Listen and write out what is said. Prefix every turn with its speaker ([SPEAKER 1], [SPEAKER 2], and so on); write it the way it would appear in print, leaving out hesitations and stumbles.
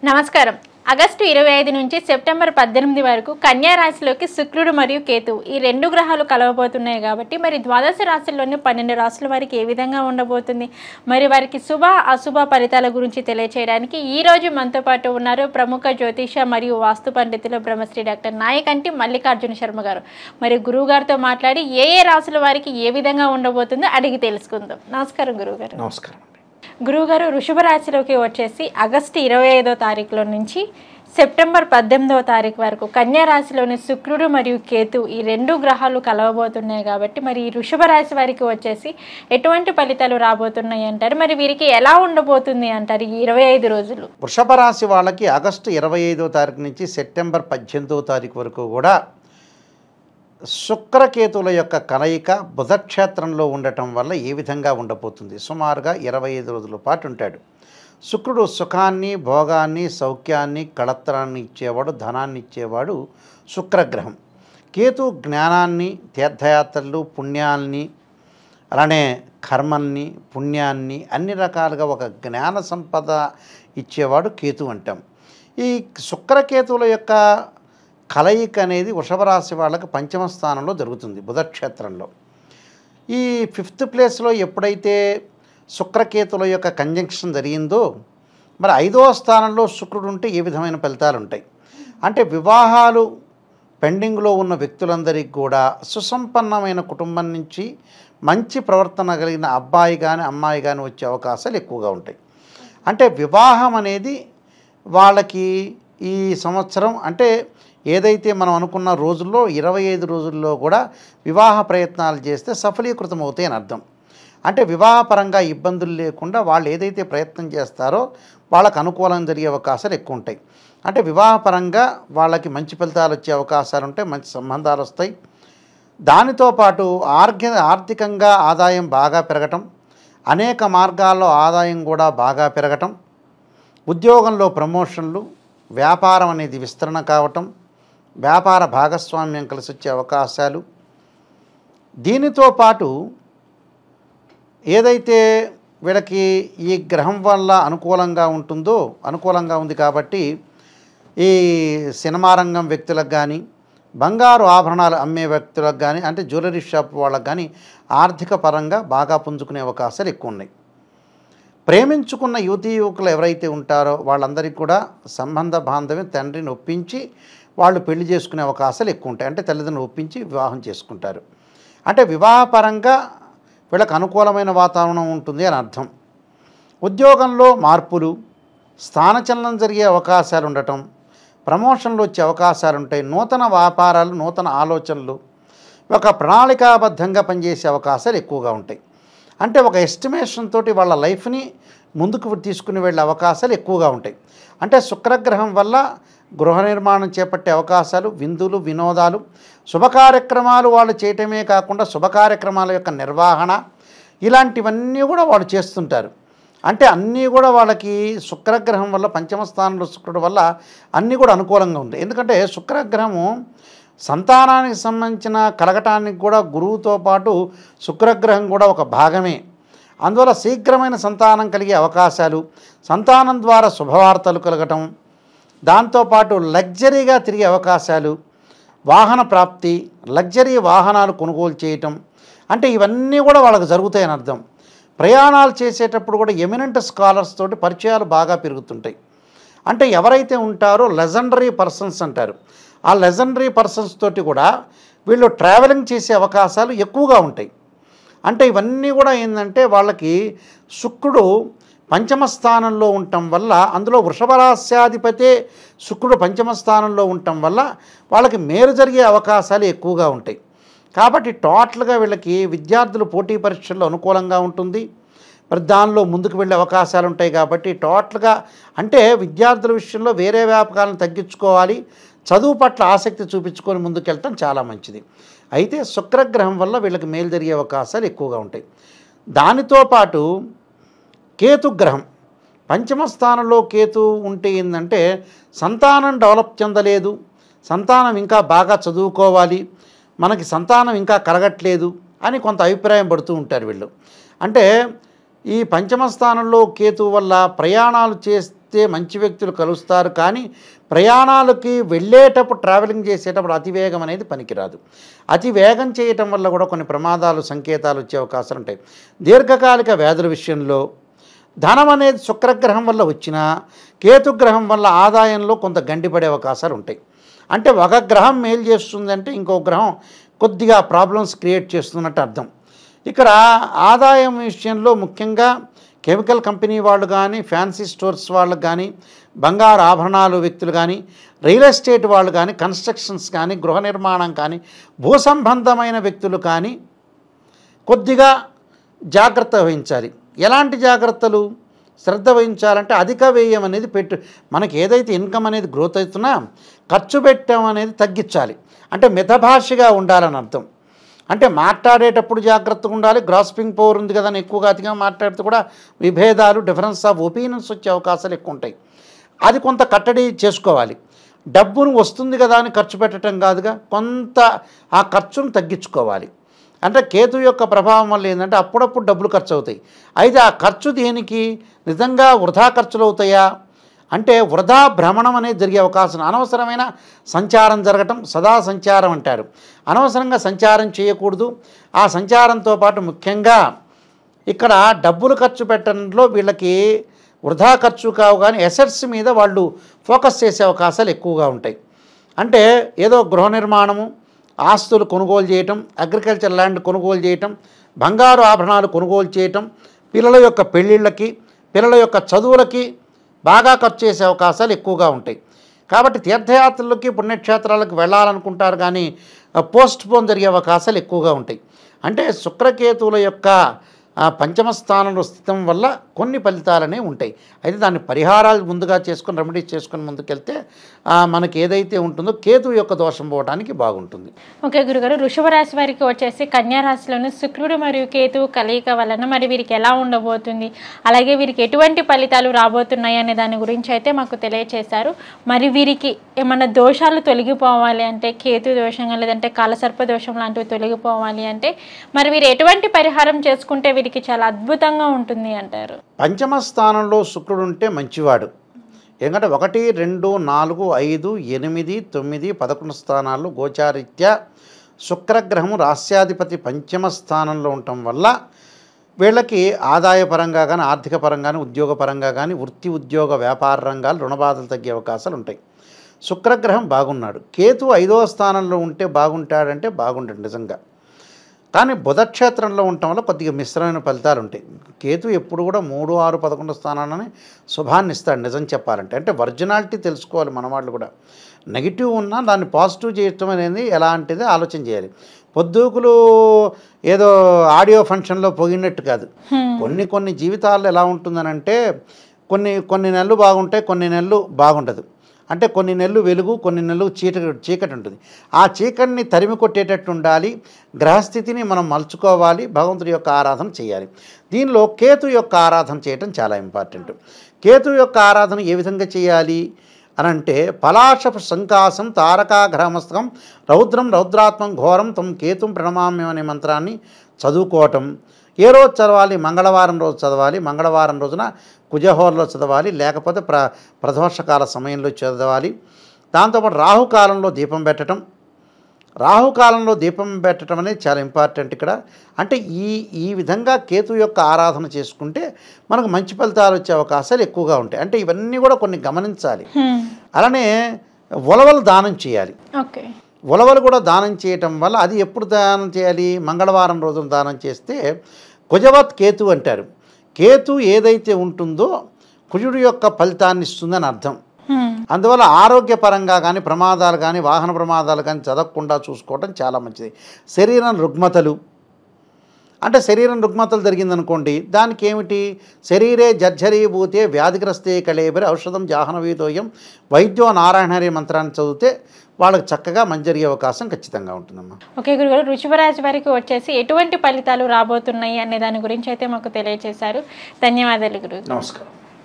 [SPEAKER 1] నమస్కారం. ఆగస్టు 25 నుంచి సెప్టెంబర్ 18 వరకు కన్యా రాశిలోకి శుక్రుడు మరియు కేతువు ఈ రెండు గ్రహాలు కలవబోతున్నాయి కాబట్టి మరి ద్వాదశ రాశుల్లోని 12 రాశుల వారికి ఏ విధంగా ఉండబోతుంది, మరి వారికి శుభ అశుభ ఫలితాల గురించి తెలియచేయడానికి ఈ రోజు మనతో పాటు ఉన్నారు ప్రముఖ జ్యోతిష మరియు వాస్తు పండితులు బ్రహ్మశ్రీ డాక్టర్ నాయకంటి మల్లికార్జున శర్మ గారు. మరి గురువు గారితో మాట్లాడి ఏ రాశుల వారికి ఏ విధంగా ఉండబోతుందో అడిగి తెలుసుకుందాం. నమస్కారం గురువు గారు.
[SPEAKER 2] నమస్కారం.
[SPEAKER 1] గురువుగారు, వృషభ రాశిలోకి వచ్చేసి ఆగస్టు 25వ తారీఖులో నుంచి సెప్టెంబర్ 18వ తారీఖు వరకు కన్యా రాశిలోని శుక్రుడు మరియు కేతు ఈ రెండు గ్రహాలు కలవబోతున్నాయి కాబట్టి మరి ఈ వృషభ రాశి వారికి వచ్చేసి ఎటువంటి ఫలితాలు రాబోతున్నాయి అంటారు, మరి వీరికి ఎలా ఉండబోతుంది అంటారు ఈ 25 రోజులు?
[SPEAKER 2] వృషభ రాశి వాళ్ళకి ఆగస్టు 25వ తారీఖు నుంచి సెప్టెంబర్ 18వ తారీఖు వరకు కూడా శుక్రకేతువుల యొక్క కలయిక బుధక్షేత్రంలో ఉండటం వల్ల ఏ విధంగా ఉండబోతుంది? సుమారుగా 25 రోజుల పాటు ఉంటాడు. శుక్రుడు సుఖాన్ని, భోగాన్ని, సౌఖ్యాన్ని, కళత్రాన్ని ఇచ్చేవాడు, ధనాన్ని ఇచ్చేవాడు శుక్రగ్రహం. కేతు జ్ఞానాన్ని, తీర్థయాత్రలు, పుణ్యాల్ని, అలానే కర్మల్ని, పుణ్యాన్ని అన్ని రకాలుగా ఒక జ్ఞాన సంపద ఇచ్చేవాడు కేతు అంటాం. ఈ శుక్రకేతువుల యొక్క కలయిక అనేది వృషభ రాశి వాళ్ళకి పంచమ స్థానంలో జరుగుతుంది బుధక్షేత్రంలో. ఈ 5th ప్లేస్లో ఎప్పుడైతే శుక్రకేతుల యొక్క కంజంక్షన్ జరిగిందో మరి 5వ స్థానంలో శుక్రుడు ఉంటే ఏ విధమైన ఫలితాలు ఉంటాయి అంటే వివాహాలు పెండింగ్లో ఉన్న వ్యక్తులందరికీ కూడా సుసంపన్నమైన కుటుంబం నుంచి మంచి ప్రవర్తన కలిగిన అబ్బాయి కానీ అమ్మాయి కానీ వచ్చే అవకాశాలు ఎక్కువగా ఉంటాయి. అంటే వివాహం అనేది వాళ్ళకి ఈ సంవత్సరం అంటే ఏదైతే మనం అనుకున్న రోజుల్లో 25 రోజుల్లో కూడా వివాహ ప్రయత్నాలు చేస్తే సఫలీకృతం అవుతాయి అని అర్థం. అంటే వివాహపరంగా ఇబ్బందులు లేకుండా వాళ్ళు ఏదైతే ప్రయత్నం చేస్తారో వాళ్ళకు అనుకూలంగా జరిగే అవకాశాలు ఎక్కువ ఉంటాయి. అంటే వివాహపరంగా వాళ్ళకి మంచి ఫలితాలు వచ్చే అవకాశాలు ఉంటాయి, మంచి సంబంధాలు వస్తాయి. దానితో పాటు ఆర్థికంగా ఆదాయం బాగా పెరగటం, అనేక మార్గాల్లో ఆదాయం కూడా బాగా పెరగటం, ఉద్యోగంలో ప్రమోషన్లు, వ్యాపారం అనేది విస్తరణ కావటం, వ్యాపార భాగస్వామ్యం కలిసి వచ్చే అవకాశాలు. దీనితో పాటు ఏదైతే వీళ్ళకి ఈ గ్రహం వల్ల అనుకూలంగా ఉంది కాబట్టి ఈ సినిమా రంగం వ్యక్తులకు కానీ, బంగారు ఆభరణాలు అమ్మే వ్యక్తులకు కానీ, అంటే జ్యువెలరీ షాప్ వాళ్ళకు కానీ ఆర్థిక పరంగా బాగా పుంజుకునే అవకాశాలు ఎక్కువ ఉన్నాయి. ప్రేమించుకున్న యువతీ యువకులు ఎవరైతే ఉంటారో వాళ్ళందరికీ కూడా సంబంధ బాంధవ్యం తండ్రిని ఒప్పించి వాళ్ళు పెళ్లి చేసుకునే అవకాశాలు ఎక్కువ ఉంటాయి. అంటే తల్లిదండ్రులు ఒప్పించి వివాహం చేసుకుంటారు. అంటే వివాహపరంగా వీళ్ళకి అనుకూలమైన వాతావరణం ఉంటుంది అని అర్థం. ఉద్యోగంలో మార్పులు, స్థానచలనం జరిగే అవకాశాలు ఉండటం, ప్రమోషన్లు వచ్చే అవకాశాలు ఉంటాయి. నూతన వ్యాపారాలు, నూతన ఆలోచనలు, ఒక ప్రణాళికాబద్ధంగా పనిచేసే అవకాశాలు ఎక్కువగా ఉంటాయి. అంటే ఒక ఎస్టిమేషన్ తోటి వాళ్ళ లైఫ్ని ముందుకు తీసుకుని వెళ్ళే అవకాశాలు ఎక్కువగా ఉంటాయి. అంటే శుక్రగ్రహం వల్ల గృహ నిర్మాణం చేపట్టే అవకాశాలు, విందులు, వినోదాలు, శుభకార్యక్రమాలు వాళ్ళు చేయటమే కాకుండా శుభకార్యక్రమాల యొక్క నిర్వహణ ఇలాంటివన్నీ కూడా వాళ్ళు చేస్తుంటారు. అంటే అన్నీ కూడా వాళ్ళకి శుక్రగ్రహం వల్ల పంచమ స్థానంలో శుక్రుడు వల్ల అన్నీ కూడా అనుకూలంగా ఉంటాయి. ఎందుకంటే శుక్రగ్రహము సంతానానికి సంబంధించిన కలగటానికి కూడా గురువుతో పాటు శుక్రగ్రహం కూడా ఒక భాగమే. అందువల్ల శీఘ్రమైన సంతానం కలిగే అవకాశాలు, సంతానం ద్వారా శుభవార్తలు కలగటం, దాంతోపాటు లగ్జరీగా తిరిగే అవకాశాలు, వాహన ప్రాప్తి, లగ్జరీ వాహనాలు కొనుగోలు చేయటం, అంటే ఇవన్నీ కూడా వాళ్ళకు జరుగుతాయని అర్థం. ప్రయాణాలు చేసేటప్పుడు కూడా ఎమినెంట్ స్కాలర్స్ తోటి పరిచయాలు బాగా పెరుగుతుంటాయి. అంటే ఎవరైతే ఉంటారో లెజెండరీ పర్సన్స్ అంటారు, ఆ లెజెండరీ పర్సన్స్ తోటి కూడా వీళ్ళు ట్రావెలింగ్ చేసే అవకాశాలు ఎక్కువగా ఉంటాయి. అంటే ఇవన్నీ కూడా ఏంటంటే వాళ్ళకి శుక్రుడు పంచమ స్థానంలో ఉండటం వల్ల, అందులో వృషభ రాశ్యాధిపతే శుక్రుడు పంచమ స్థానంలో ఉండటం వల్ల వాళ్ళకి మేలు జరిగే అవకాశాలు ఎక్కువగా ఉంటాయి. కాబట్టి టోటల్గా వీళ్ళకి విద్యార్థులు పోటీ పరీక్షల్లో అనుకూలంగా ఉంటుంది. మరి దానిలో ముందుకు వెళ్ళే అవకాశాలు ఉంటాయి. కాబట్టి టోటల్గా అంటే విద్యార్థుల విషయంలో వేరే వ్యాపకాలను తగ్గించుకోవాలి, చదువు పట్ల ఆసక్తి చూపించుకొని ముందుకెళ్ళటం చాలా మంచిది. అయితే శుక్రగ్రహం వల్ల వీళ్ళకి మేలు జరిగే అవకాశాలు ఎక్కువగా ఉంటాయి. దానితో పాటు కేతుగ్రహం పంచమ స్థానంలో కేతు ఉంటే ఏంటంటే సంతానం డెవలప్ చెందలేదు, సంతానం ఇంకా బాగా చదువుకోవాలి, మనకి సంతానం ఇంకా కలగట్లేదు అని కొంత అభిప్రాయం పడుతూ ఉంటారు వీళ్ళు. అంటే ఈ పంచమ స్థానంలో కేతు వల్ల ప్రయాణాలు చేస్తే కలిస్తే మంచి వ్యక్తులు కలుస్తారు, కానీ ప్రయాణాలకి వెళ్ళేటప్పుడు ట్రావెలింగ్ చేసేటప్పుడు అతివేగం అనేది పనికిరాదు. అతి వేగం చేయటం వల్ల కూడా కొన్ని ప్రమాదాలు సంకేతాలు వచ్చే అవకాశాలు ఉంటాయి. దీర్ఘకాలిక వ్యాధుల విషయంలో ధనం అనేది శుక్రగ్రహం వల్ల వచ్చినా కేతుగ్రహం వల్ల ఆదాయంలో కొంత గండిపడే అవకాశాలు ఉంటాయి. అంటే ఒక గ్రహం మేలు చేస్తుందంటే ఇంకో గ్రహం కొద్దిగా ప్రాబ్లమ్స్ క్రియేట్ చేస్తున్నట్టు అర్థం. ఇక్కడ ఆదాయం విషయంలో ముఖ్యంగా కెమికల్ కంపెనీ వాళ్ళు కానీ, ఫ్యాన్సీ స్టోర్స్ వాళ్ళకు కానీ, బంగారు ఆభరణాలు వ్యక్తులు కానీ, రియల్ ఎస్టేట్ వాళ్ళు కానీ, కన్స్ట్రక్షన్స్ కానీ, గృహ నిర్మాణం కానీ, భూ సంబంధమైన వ్యక్తులు కానీ కొద్దిగా జాగ్రత్త వహించాలి. ఎలాంటి జాగ్రత్తలు శ్రద్ధ వహించాలంటే అధిక వ్యయం అనేది మనకి ఏదైతే ఇన్కమ్ అనేది గ్రోత్ అవుతున్నా ఖర్చు పెట్టడం అనేది తగ్గించాలి. అంటే మితభాషగా ఉండాలని అర్థం. అంటే మాట్లాడేటప్పుడు జాగ్రత్తగా ఉండాలి. గ్రాస్పింగ్ పవర్ ఉంది కదా అని ఎక్కువగా అతిగా మాట్లాడితే కూడా విభేదాలు, డిఫరెన్స్ ఆఫ్ ఒపీనియన్స్ వచ్చే అవకాశాలు ఎక్కువ ఉంటాయి. అది కొంత కట్టడి చేసుకోవాలి. డబ్బును వస్తుంది కదా అని ఖర్చు పెట్టడం కాదుగా, కొంత ఆ ఖర్చును తగ్గించుకోవాలి. అంటే కేతు యొక్క ప్రభావం వల్ల ఏంటంటే అప్పుడప్పుడు డబ్బులు ఖర్చు అవుతాయి. అయితే ఆ ఖర్చు దేనికి, నిజంగా వృధా ఖర్చులు అవుతాయా అంటే వృధా భ్రమణం అనేది జరిగే అవకాశం. అనవసరమైన సంచారం జరగటం, సదా సంచారం అంటారు. అనవసరంగా సంచారం చేయకూడదు. ఆ సంచారంతో పాటు ముఖ్యంగా ఇక్కడ డబ్బులు ఖర్చు పెట్టడంలో వీళ్ళకి వృధా ఖర్చు కావు, కానీ ఎసెట్స్ మీద వాళ్ళు ఫోకస్ చేసే అవకాశాలు ఎక్కువగా ఉంటాయి. అంటే ఏదో గృహ నిర్మాణము, ఆస్తులు కొనుగోలు చేయటం, అగ్రికల్చర్ ల్యాండ్ కొనుగోలు చేయటం, బంగారు ఆభరణాలు కొనుగోలు చేయటం, పిల్లల యొక్క పెళ్ళిళ్ళకి, పిల్లల యొక్క చదువులకి బాగా ఖర్చు చేసే అవకాశాలు ఎక్కువగా ఉంటాయి. కాబట్టి తీర్థయాత్రలకి, పుణ్యక్షేత్రాలకు వెళ్ళాలనుకుంటారు, కానీ పోస్ట్ పోన్ జరిగే అవకాశాలు ఎక్కువగా ఉంటాయి. అంటే శుక్రకేతువుల యొక్క పంచమ స్థానంలో స్థితం వల్ల కొన్ని ఫలితాలనే ఉంటాయి. అయితే దాన్ని పరిహారాలు ముందుగా చేసుకొని, రెమెడీస్ చేసుకొని ముందుకెళ్తే మనకి ఏదైతే ఉంటుందో కేతు యొక్క దోషం పోవడానికి బాగుంటుంది.
[SPEAKER 1] ఓకే గురుగారు, వృషభ రాశి వారికి వచ్చేసి కన్యా రాశిలోని శుక్రుడు మరియు కేతువు కలయిక వలన మరి వీరికి ఎలా ఉండబోతుంది, అలాగే వీరికి ఎటువంటి ఫలితాలు రాబోతున్నాయి అనే దాని గురించి అయితే మాకు తెలియచేశారు. మరి వీరికి ఏమన్నా దోషాలు తొలగిపోవాలి అంటే, కేతు దోషం లేదంటే కాలసర్ప దోషం లాంటివి తొలగిపోవాలి అంటే మరి వీరు ఎటువంటి పరిహారం చేసుకుంటే వీరికి చాలా అద్భుతంగా ఉంటుంది అంటారు?
[SPEAKER 2] పంచమ స్థానంలో శుక్రుడు ఉంటే మంచివాడు. ఎందుకంటే 1, 2, 4, 5, 8, 9, 11 స్థానాల్లో గోచారీత్యా శుక్రగ్రహము రాస్యాధిపతి పంచమ స్థానంలో ఉండటం వల్ల వీళ్ళకి ఆదాయపరంగా కానీ, ఆర్థిక పరంగా కానీ, ఉద్యోగపరంగా కానీ, వృత్తి ఉద్యోగ వ్యాపార రంగాలు రుణబాధలు తగ్గే అవకాశాలు ఉంటాయి. శుక్రగ్రహం బాగున్నాడు. కేతు 5వ స్థానంలో ఉంటే బాగుంటాడంటే బాగుంటాడు నిజంగా. కానీ బుధక్షేత్రంలో ఉండటం వల్ల కొద్దిగా మిశ్రమైన ఫలితాలు ఉంటాయి. కేతు ఎప్పుడు కూడా 3, 6, 11 స్థానాలని శుభాన్ని ఇస్తాడు నిజం చెప్పాలంటే. అంటే ఒరిజినాలిటీ తెలుసుకోవాలి మన వాళ్ళు కూడా. నెగిటివ్ ఉన్నా దాన్ని పాజిటివ్ చేయటం అనేది ఎలాంటిది ఆలోచన చేయాలి. పొద్దుకులు ఏదో ఆడియో ఫంక్షన్లో పోయినట్టు కాదు. కొన్ని జీవితాల్లో ఎలా ఉంటుందనంటే కొన్ని నెలలు బాగుంటాయి, కొన్ని నెలలు బాగుండదు. అంటే కొన్ని నెలలు వెలుగు, కొన్ని నెలలు చీకటి ఉంటుంది. ఆ చీకటిని తరిమి కొట్టేటట్టు ఉండాలి. గ్రహస్థితిని మనం మలుచుకోవాలి. భగవంతుడి యొక్క ఆరాధన చేయాలి. దీనిలో కేతు యొక్క ఆరాధన చేయటం చాలా ఇంపార్టెంట్. కేతు యొక్క ఆరాధన ఏ విధంగా చేయాలి అని అంటే, పలాశ సంకాసం తారకాగ్రహమస్తకం రౌద్రం రౌద్రాత్మం ఘోరం తం కేతుం ప్రణమామ్యం అనే మంత్రాన్ని చదువుకోవటం. ఏ రోజు చదవాలి? మంగళవారం రోజు చదవాలి. మంగళవారం రోజున కుజహోరలో చదవాలి, లేకపోతే ప్రదోషకాల సమయంలో చదవాలి. దాంతోపాటు రాహుకాలంలో దీపం పెట్టడం. రాహుకాలంలో దీపం పెట్టడం అనేది చాలా ఇంపార్టెంట్ ఇక్కడ. అంటే ఈ విధంగా కేతు యొక్క ఆరాధన చేసుకుంటే మనకు మంచి ఫలితాలు వచ్చే అవకాశాలు ఎక్కువగా ఉంటాయి. అంటే ఇవన్నీ కూడా కొన్ని గమనించాలి. అలానే ఉలవలు దానం చేయాలి. ఉలవలు కూడా దానం చేయటం వల్ల, అది ఎప్పుడు దానం చేయాలి? మంగళవారం రోజున దానం చేస్తే కుజవత్ కేతు అంటారు. కేతు ఏదైతే ఉంటుందో కుజుడు యొక్క ఫలితాన్ని ఇస్తుందని అర్థం. అందువల్ల ఆరోగ్యపరంగా కానీ, ప్రమాదాలు కానీ, వాహన ప్రమాదాలు కానీ జరగకుండా చూసుకోవటం చాలా మంచిది. శరీరం రుగ్మతలు అంటే శరీరం రుగ్మతలు జరిగిందనుకోండి, దానికి ఏమిటి? శరీరే జర్జరీభూతే వ్యాధిగ్రస్తే కళేబరి ఔషధం జాహ్నవీతోయం వైద్యో నారాయణహరి మంత్రాన్ని చదివితే వాళ్ళకి చక్కగా మంచి జరిగే అవకాశం ఖచ్చితంగా ఉంటుందమ్మా.
[SPEAKER 1] ఓకే గురుగారు, వృషభ రాశి వారికి వచ్చేసి ఎటువంటి ఫలితాలు రాబోతున్నాయి అనే దాని గురించి అయితే మాకు తెలియజేశారు. ధన్యవాదాలు గురుగారు.
[SPEAKER 2] నమస్కారం.